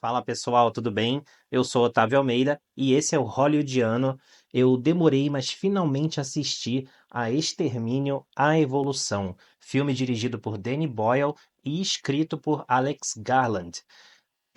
Fala pessoal, tudo bem? Eu sou Otávio Almeida e esse é o Hollywoodiano. Eu demorei, mas finalmente assisti a Extermínio, a Evolução, filme dirigido por Danny Boyle e escrito por Alex Garland.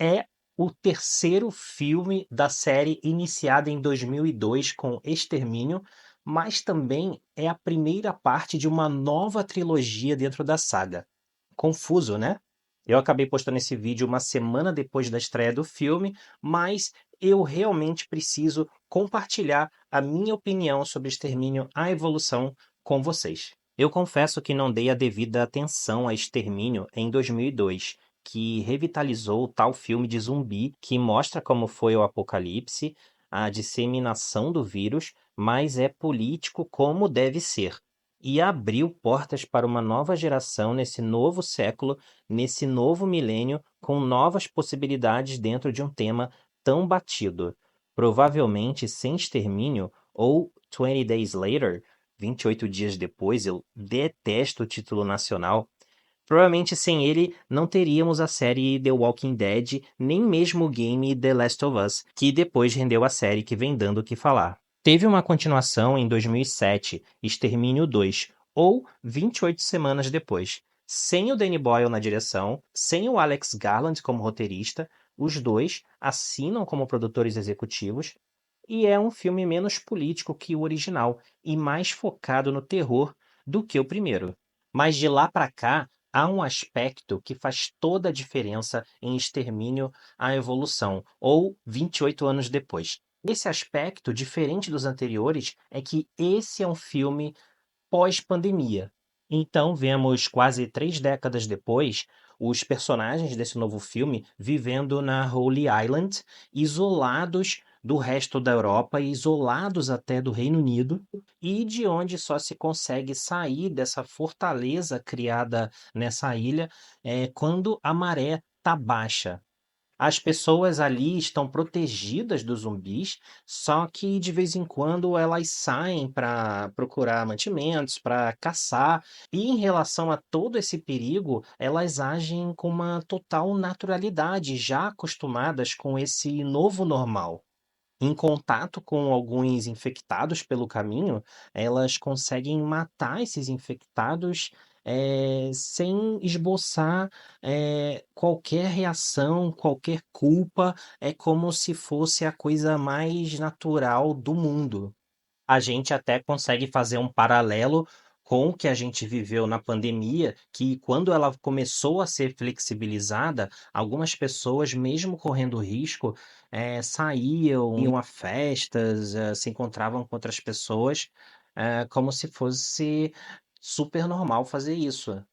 É o terceiro filme da série iniciada em 2002 com Extermínio, mas também é a primeira parte de uma nova trilogia dentro da saga. Confuso, né? Eu acabei postando esse vídeo uma semana depois da estreia do filme, mas eu realmente preciso compartilhar a minha opinião sobre Extermínio: A Evolução com vocês. Eu confesso que não dei a devida atenção a Extermínio em 2002, que revitalizou o tal filme de zumbi que mostra como foi o apocalipse, a disseminação do vírus, mas é político como deve ser. E abriu portas para uma nova geração nesse novo século, nesse novo milênio, com novas possibilidades dentro de um tema tão batido. Provavelmente sem extermínio, ou 20 Days Later, 28 dias depois, eu detesto o título nacional. Provavelmente sem ele não teríamos a série The Walking Dead, nem mesmo o game The Last of Us, que depois rendeu a série que vem dando o que falar. Teve uma continuação em 2007, Extermínio 2, ou 28 semanas depois, sem o Danny Boyle na direção, sem o Alex Garland como roteirista, os dois assinam como produtores executivos, e é um filme menos político que o original e mais focado no terror do que o primeiro. Mas de lá para cá, há um aspecto que faz toda a diferença em Extermínio: A Evolução, ou 28 anos depois. Esse aspecto, diferente dos anteriores, é que esse é um filme pós-pandemia. Então, vemos quase 3 décadas depois os personagens desse novo filme vivendo na Holy Island, isolados do resto da Europa, isolados até do Reino Unido, e de onde só se consegue sair dessa fortaleza criada nessa ilha quando a maré está baixa. As pessoas ali estão protegidas dos zumbis, só que de vez em quando elas saem para procurar mantimentos, para caçar, e em relação a todo esse perigo, elas agem com uma total naturalidade, já acostumadas com esse novo normal. Em contato com alguns infectados pelo caminho, elas conseguem matar esses infectados, sem esboçar, qualquer reação, qualquer culpa. É como se fosse a coisa mais natural do mundo. A gente até consegue fazer um paralelo com o que a gente viveu na pandemia, que quando ela começou a ser flexibilizada, algumas pessoas, mesmo correndo risco, saíam, iam a festas, se encontravam com outras pessoas, como se fosse super normal fazer isso.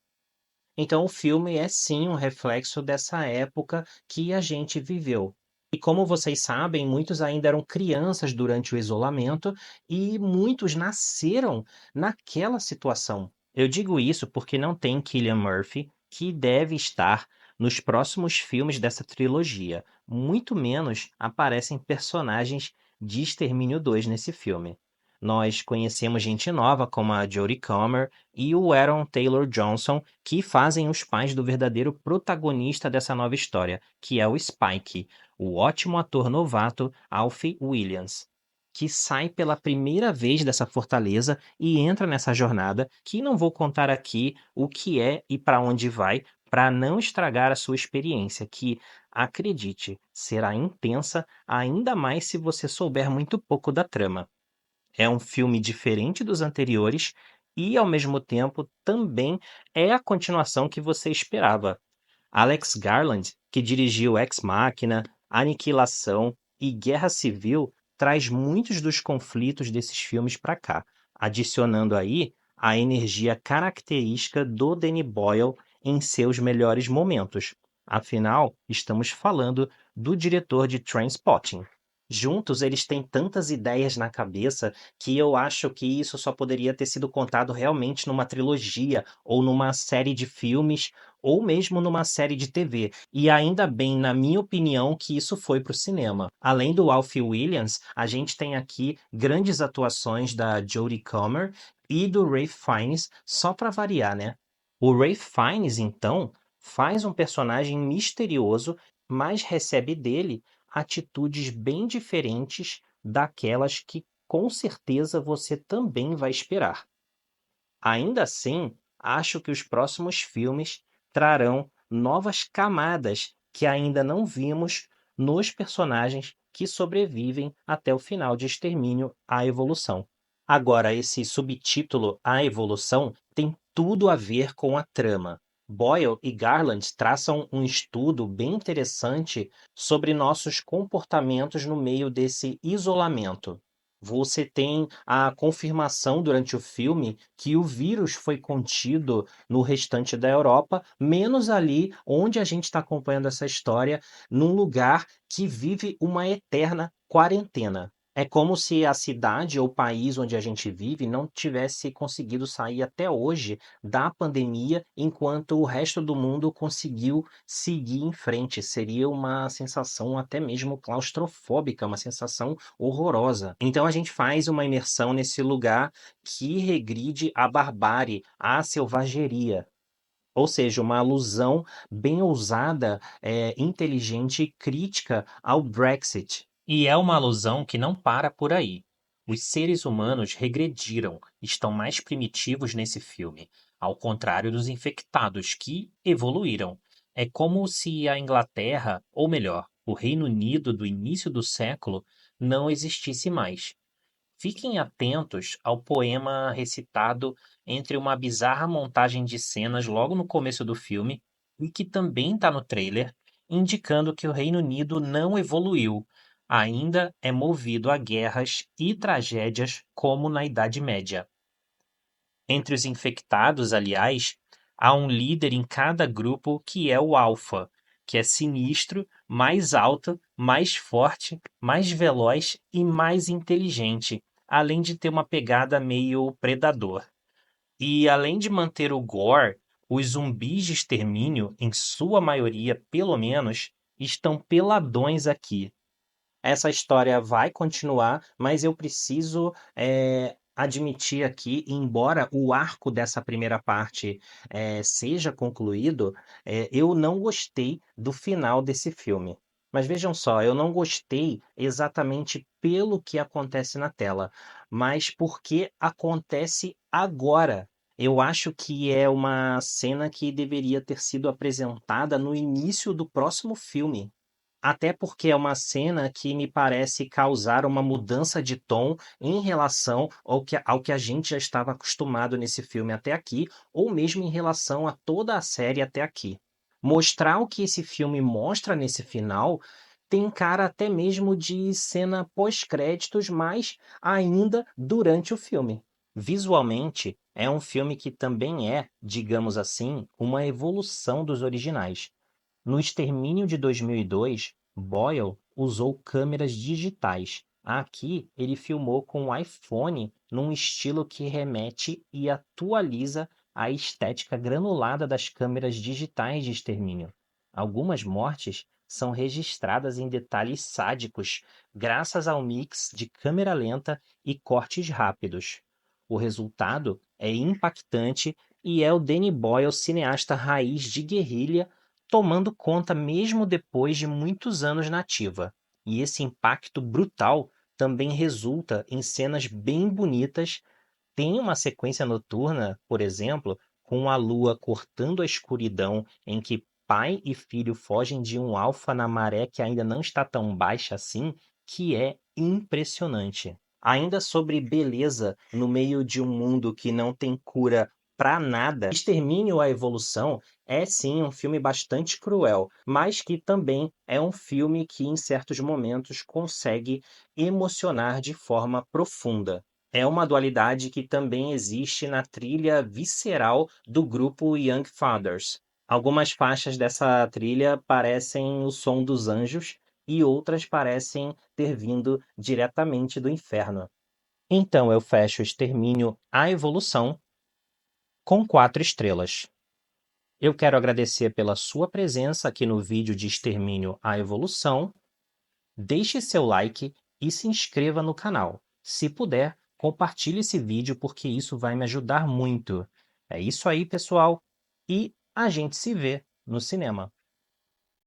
Então, o filme é sim um reflexo dessa época que a gente viveu. E como vocês sabem, muitos ainda eram crianças durante o isolamento e muitos nasceram naquela situação. Eu digo isso porque não tem Cillian Murphy, que deve estar nos próximos filmes dessa trilogia. Muito menos aparecem personagens de Extermínio 2 nesse filme. Nós conhecemos gente nova como a Jodie Comer e o Aaron Taylor Johnson, que fazem os pais do verdadeiro protagonista dessa nova história, que é o Spike, o ótimo ator novato Alfie Williams, que sai pela primeira vez dessa fortaleza e entra nessa jornada, que não vou contar aqui o que é e para onde vai, para não estragar a sua experiência, que, acredite, será intensa, ainda mais se você souber muito pouco da trama. É um filme diferente dos anteriores e, ao mesmo tempo, também é a continuação que você esperava. Alex Garland, que dirigiu Ex Machina, Aniquilação e Guerra Civil, traz muitos dos conflitos desses filmes para cá, adicionando aí a energia característica do Danny Boyle em seus melhores momentos. Afinal, estamos falando do diretor de Trainspotting. Juntos, eles têm tantas ideias na cabeça que eu acho que isso só poderia ter sido contado realmente numa trilogia ou numa série de filmes ou mesmo numa série de TV. E ainda bem, na minha opinião, que isso foi para o cinema. Além do Alfie Williams, a gente tem aqui grandes atuações da Jodie Comer e do Ralph Fiennes, só para variar, né? O Ralph Fiennes, então, faz um personagem misterioso, mas recebe dele atitudes bem diferentes daquelas que com certeza você também vai esperar. Ainda assim, acho que os próximos filmes trarão novas camadas que ainda não vimos nos personagens que sobrevivem até o final de Extermínio à Evolução. Agora, esse subtítulo A Evolução tem tudo a ver com a trama. Boyle e Garland traçam um estudo bem interessante sobre nossos comportamentos no meio desse isolamento. Você tem a confirmação durante o filme que o vírus foi contido no restante da Europa, menos ali onde a gente está acompanhando essa história, num lugar que vive uma eterna quarentena. É como se a cidade ou país onde a gente vive não tivesse conseguido sair até hoje da pandemia, enquanto o resto do mundo conseguiu seguir em frente. Seria uma sensação até mesmo claustrofóbica, uma sensação horrorosa. Então a gente faz uma imersão nesse lugar que regride à barbárie, à selvageria. Ou seja, uma alusão bem ousada, inteligente e crítica ao Brexit. E é uma alusão que não para por aí. Os seres humanos regrediram, estão mais primitivos nesse filme, ao contrário dos infectados, que evoluíram. É como se a Inglaterra, ou melhor, o Reino Unido do início do século, não existisse mais. Fiquem atentos ao poema recitado entre uma bizarra montagem de cenas logo no começo do filme, e que também está no trailer, indicando que o Reino Unido não evoluiu, ainda é movido a guerras e tragédias como na Idade Média. Entre os infectados, aliás, há um líder em cada grupo que é o Alfa, que é sinistro, mais alto, mais forte, mais veloz e mais inteligente, além de ter uma pegada meio predador. E além de manter o gore, os zumbis de extermínio, em sua maioria pelo menos, estão peladões aqui. Essa história vai continuar, mas eu preciso admitir aqui, embora o arco dessa primeira parte seja concluído, eu não gostei do final desse filme. Mas vejam só, eu não gostei exatamente pelo que acontece na tela, mas porque acontece agora. Eu acho que é uma cena que deveria ter sido apresentada no início do próximo filme. Até porque é uma cena que me parece causar uma mudança de tom em relação ao que a gente já estava acostumado nesse filme até aqui, ou mesmo em relação a toda a série até aqui. Mostrar o que esse filme mostra nesse final tem cara até mesmo de cena pós-créditos, mas ainda durante o filme. Visualmente, é um filme que também é, digamos assim, uma evolução dos originais. No Extermínio de 2002, Boyle usou câmeras digitais. Aqui, ele filmou com o iPhone num estilo que remete e atualiza a estética granulada das câmeras digitais de extermínio. Algumas mortes são registradas em detalhes sádicos, graças ao mix de câmera lenta e cortes rápidos. O resultado é impactante e é o Danny Boyle, cineasta raiz de guerrilha, tomando conta mesmo depois de muitos anos na ativa. E esse impacto brutal também resulta em cenas bem bonitas. Tem uma sequência noturna, por exemplo, com a lua cortando a escuridão, em que pai e filho fogem de um alfa na maré que ainda não está tão baixa assim, que é impressionante. Ainda sobre beleza no meio de um mundo que não tem cura para nada, Extermínio à Evolução é sim um filme bastante cruel, mas que também é um filme que em certos momentos consegue emocionar de forma profunda. É uma dualidade que também existe na trilha visceral do grupo Young Fathers. Algumas faixas dessa trilha parecem o som dos anjos e outras parecem ter vindo diretamente do inferno. Então eu fecho Extermínio à Evolução com 4 estrelas. Eu quero agradecer pela sua presença aqui no vídeo de Extermínio à Evolução. Deixe seu like e se inscreva no canal. Se puder, compartilhe esse vídeo porque isso vai me ajudar muito. É isso aí, pessoal, e a gente se vê no cinema.